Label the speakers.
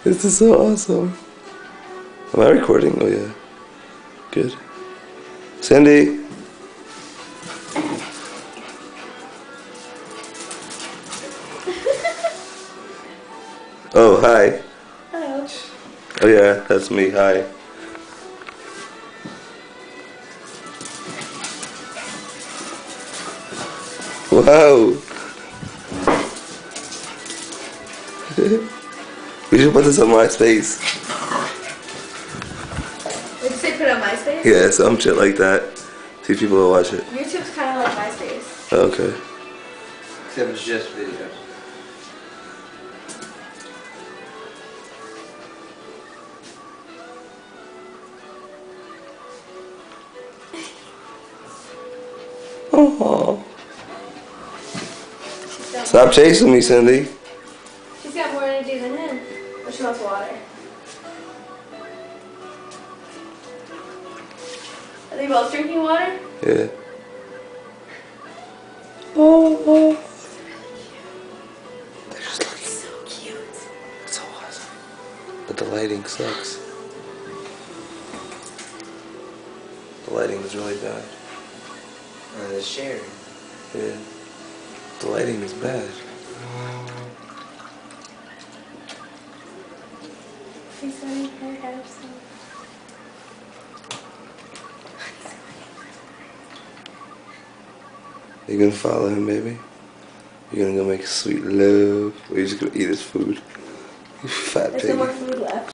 Speaker 1: This is so awesome. Am I recording? Oh yeah. Good. Sandy. Oh, hi.
Speaker 2: Hello.
Speaker 1: Oh yeah, that's me. Hi. Wow. We should put this on MySpace.
Speaker 2: Did you say put on MySpace?
Speaker 1: Yeah, some shit like that. See if people will watch it.
Speaker 2: YouTube's kind of like MySpace.
Speaker 1: Oh, okay.
Speaker 3: Except it's just videos.
Speaker 1: Oh. Stop chasing me, Cindy.
Speaker 2: She's got more energy than him. But she wants water. Are they both drinking water?
Speaker 1: Yeah. Oh. They're just looking
Speaker 2: So cute.
Speaker 1: so awesome. But the lighting sucks. The lighting is really bad.
Speaker 3: The sharing.
Speaker 1: Yeah. The lighting is bad.
Speaker 2: She's letting her have some.
Speaker 1: You gonna follow him, baby? You gonna go make sweet love? Or you just gonna eat his food? You fat
Speaker 2: There's
Speaker 1: pig.
Speaker 2: no more food left.